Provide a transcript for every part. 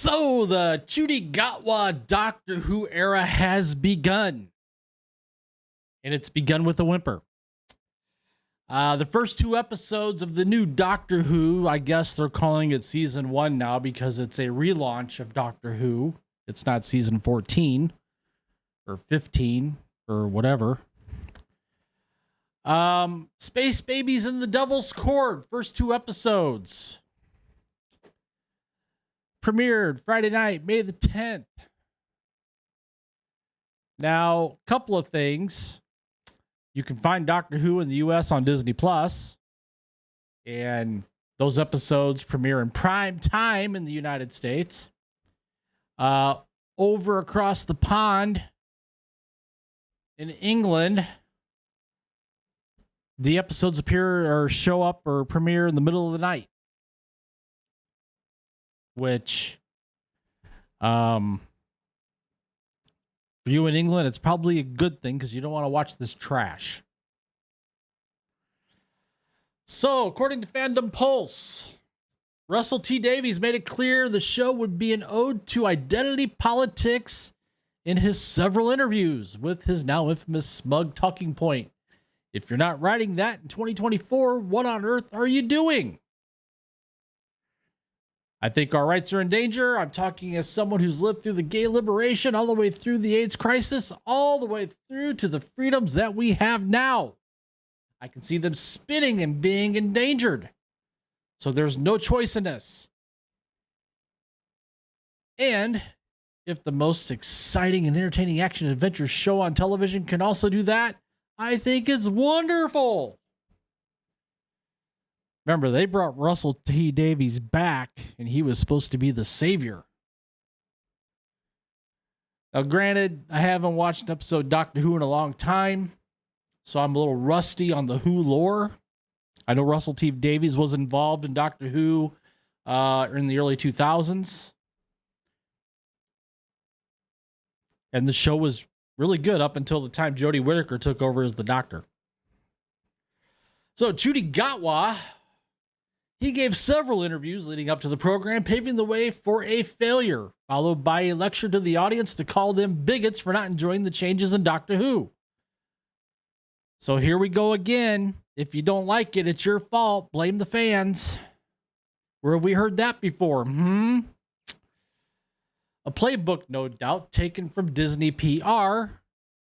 So the Ncuti Gatwa Doctor Who era has begun. And it's begun with a whimper. The first two episodes of the new Doctor Who, I guess they're calling it season 1 now because it's a relaunch of Doctor Who. It's not season 14 or 15 or whatever. Space Babies and the Devil's Cord, first two episodes. Premiered Friday night, May the 10th. Now, a couple of things. You can find Doctor Who in the US on Disney Plus, and those episodes premiere in prime time in the United States. Over across the pond in England, the episodes appear or show up or premiere in the middle of the night, which for you in England, it's probably a good thing because you don't want to watch this trash. So, according to Fandom Pulse, Russell T Davies made it clear the show would be an ode to identity politics in his several interviews, with his now infamous smug talking point. If you're not writing that in 2024, what on earth are you doing? I think our rights are in danger. I'm talking as someone who's lived through the gay liberation, all the way through the AIDS crisis, all the way through to the freedoms that we have now. I can see them spinning and being endangered. So there's no choice in this. And if the most exciting and entertaining action adventure show on television can also do that, I think it's wonderful. Remember, they brought Russell T Davies back, and he was supposed to be the savior. Now, granted, I haven't watched an episode of Doctor Who in a long time, so I'm a little rusty on the Who lore. I know Russell T Davies was involved in Doctor Who in the early 2000s. And the show was really good up until the time Jodie Whittaker took over as the Doctor. So, Ncuti Gatwa, he gave several interviews leading up to the program, paving the way for a failure, followed by a lecture to the audience to call them bigots for not enjoying the changes in Doctor Who. So here we go again. If you don't like it, it's your fault. Blame the fans. Where have we heard that before? A playbook, no doubt, taken from Disney PR.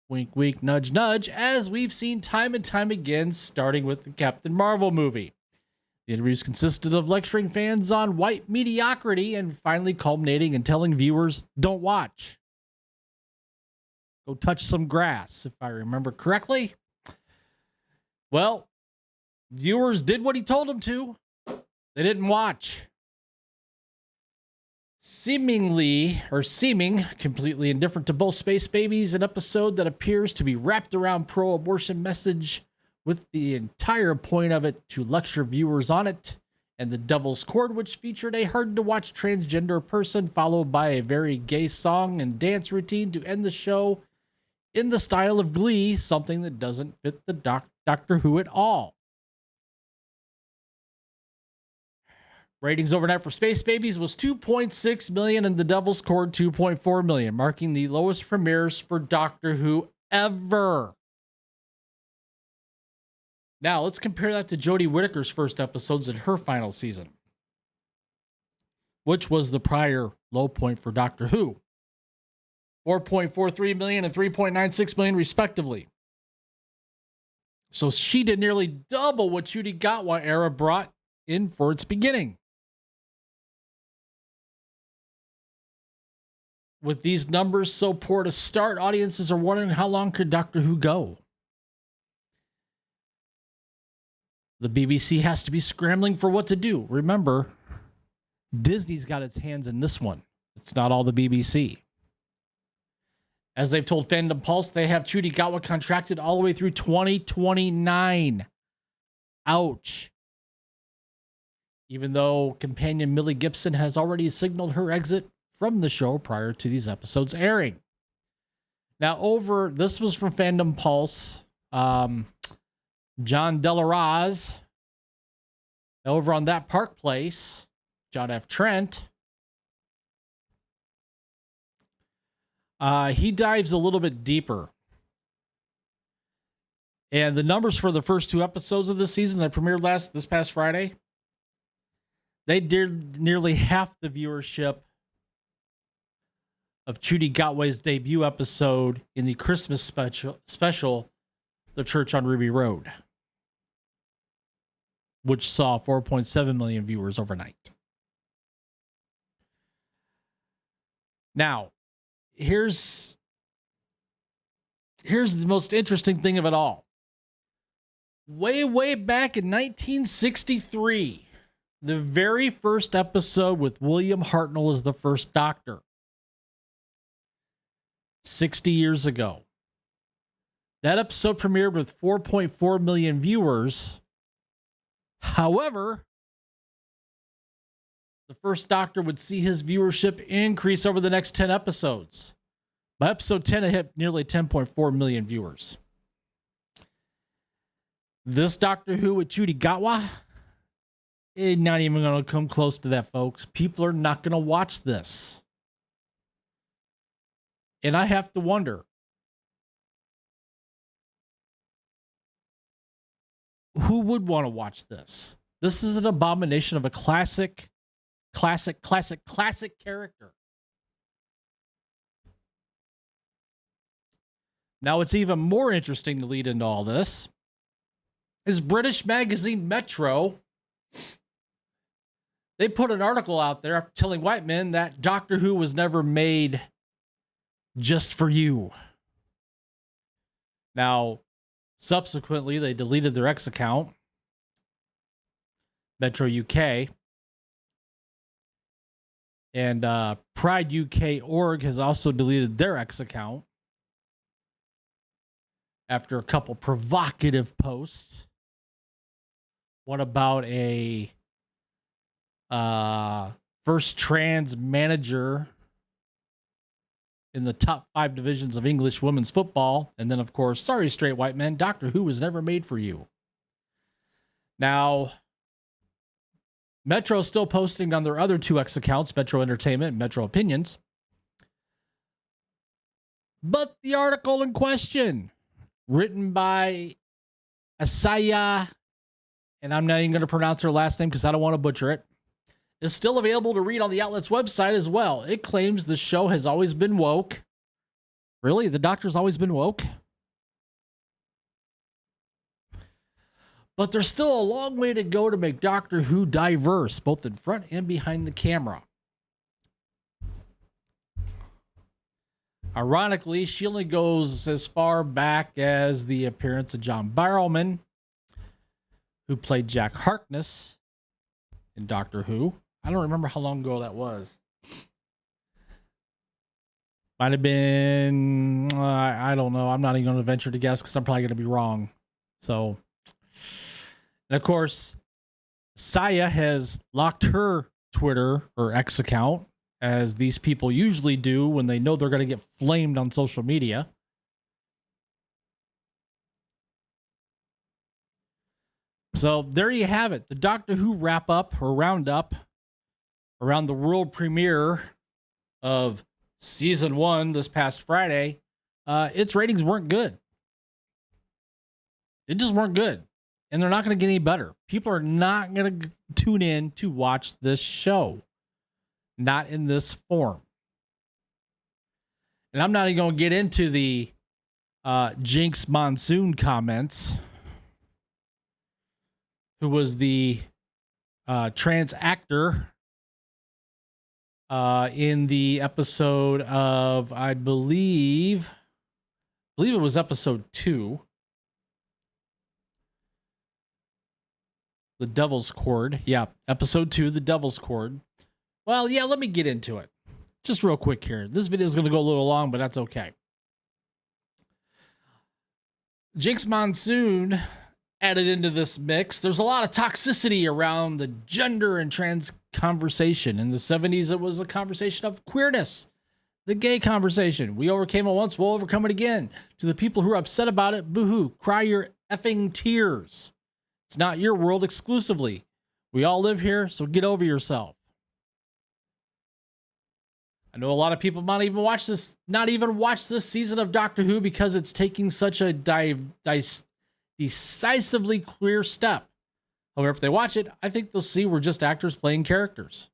Wink, wink, nudge, nudge, as we've seen time and time again, starting with the Captain Marvel movie. The interviews consisted of lecturing fans on white mediocrity and finally culminating in telling viewers, don't watch. Go touch some grass, if I remember correctly. Well, viewers did what he told them to. They didn't watch. Seeming completely indifferent to both Space Babies, an episode that appears to be wrapped around pro-abortion message, with the entire point of it to lecture viewers on it, and The Devil's Cord, which featured a hard-to-watch transgender person, followed by a very gay song and dance routine to end the show in the style of Glee, something that doesn't fit the Doctor Who at all. Ratings overnight for Space Babies was 2.6 million and The Devil's Cord 2.4 million, marking the lowest premieres for Doctor Who ever. Now, let's compare that to Jodie Whittaker's first episodes in her final season, which was the prior low point for Doctor Who. 4.43 million and 3.96 million, respectively. So she did nearly double what Ncuti Gatwa era brought in for its beginning. With these numbers so poor to start, audiences are wondering how long could Doctor Who go? The BBC has to be scrambling for what to do. Remember, Disney's got its hands in this one. It's not all the BBC. As they've told Fandom Pulse, they have Ncuti Gatwa contracted all the way through 2029. Ouch. Even though companion Millie Gibson has already signaled her exit from the show prior to these episodes airing. Now, this was from Fandom Pulse. John Delaraz, over on That Park Place, John F. Trent, he dives a little bit deeper. And the numbers for the first 2 episodes of this season that premiered this past Friday, they did nearly half the viewership of Ncuti Gatwa's debut episode in the Christmas special, The Church on Ruby Road, which saw 4.7 million viewers overnight. Now, here's the most interesting thing of it all. Way back in 1963, the very first episode with William Hartnell as the first Doctor. 60 years ago. That episode premiered with 4.4 million viewers. However, the first Doctor would see his viewership increase over the next 10 episodes. By episode 10, it hit nearly 10.4 million viewers. This Doctor Who with Ncuti Gatwa, not even going to come close to that, folks. People are not going to watch this. And I have to wonder, who would want to watch this? This is an abomination of a classic character. Now, what's even more interesting to lead into all this is British magazine Metro. They put an article out there telling white men that Doctor Who was never made just for you. Now, subsequently, they deleted their X account, Metro UK, and Pride UK org has also deleted their X account after a couple provocative posts. What about a first trans manager in the top 5 divisions of English women's football? And then, of course, sorry, straight white men, Doctor Who was never made for you. Now, Metro's still posting on their other 2 X accounts, Metro Entertainment and Metro Opinions. But the article in question, written by Asaya, and I'm not even going to pronounce her last name because I don't want to butcher it, is still available to read on the outlet's website as well. It claims the show has always been woke. Really? The Doctor's always been woke? But there's still a long way to go to make Doctor Who diverse, both in front and behind the camera. Ironically, she only goes as far back as the appearance of John Barrowman, who played Jack Harkness in Doctor Who. I don't remember how long ago that was. Might have been, I don't know. I'm not even going to venture to guess because I'm probably going to be wrong. So, and of course, Saya has locked her Twitter or X account, as these people usually do when they know they're going to get flamed on social media. So there you have it. The Doctor Who wrap up or roundup around the world premiere of season 1 this past Friday. Its ratings weren't good. It just weren't good. And they're not going to get any better. People are not going to tune in to watch this show. Not in this form. And I'm not even going to get into the Jinx Monsoon comments, who was the trans actor in the episode of, I believe it was episode 2. The Devil's Cord. Yeah, episode 2, The Devil's Cord. Well, yeah, let me get into it. Just real quick here. This video is going to go a little long, but that's okay. Jinx Monsoon added into this mix. There's a lot of toxicity around the gender and trans conversation. In the 70s, it was a conversation of queerness, the gay conversation. We overcame it once, we'll overcome it again. To the people who are upset about it, boo-hoo, cry your effing tears. It's not your world exclusively. We all live here, so get over yourself. I know a lot of people might not even watch this season of Doctor Who because it's taking such a decisively clear step. However, if they watch it, I think they'll see we're just actors playing characters.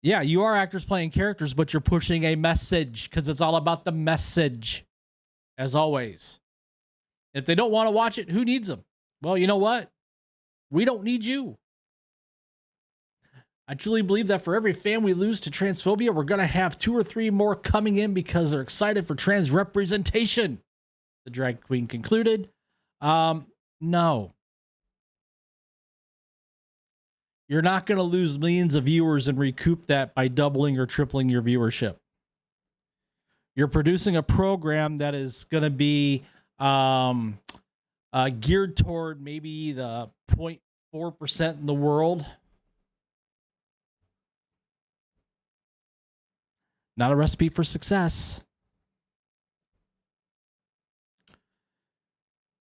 Yeah, you are actors playing characters, but you're pushing a message because it's all about the message, as always. If they don't want to watch it, who needs them? Well, you know what? We don't need you. I truly believe that for every fan we lose to transphobia, we're going to have 2 or 3 more coming in because they're excited for trans representation. The drag queen concluded. No. You're not going to lose millions of viewers and recoup that by doubling or tripling your viewership. You're producing a program that is going to be geared toward maybe the 0.4% in the world. Not a recipe for success.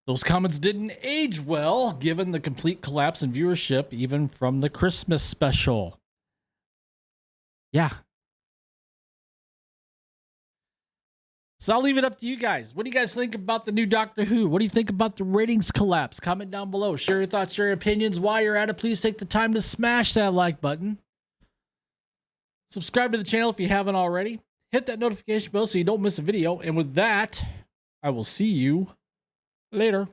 Those comments didn't age well, given the complete collapse in viewership, even from the Christmas special. Yeah. So I'll leave it up to you guys. What do you guys think about the new Doctor Who? What do you think about the ratings collapse? Comment down below. Share your thoughts, share your opinions. While you're at it, please take the time to smash that like button. Subscribe to the channel if you haven't already. Hit that notification bell so you don't miss a video. And with that, I will see you later.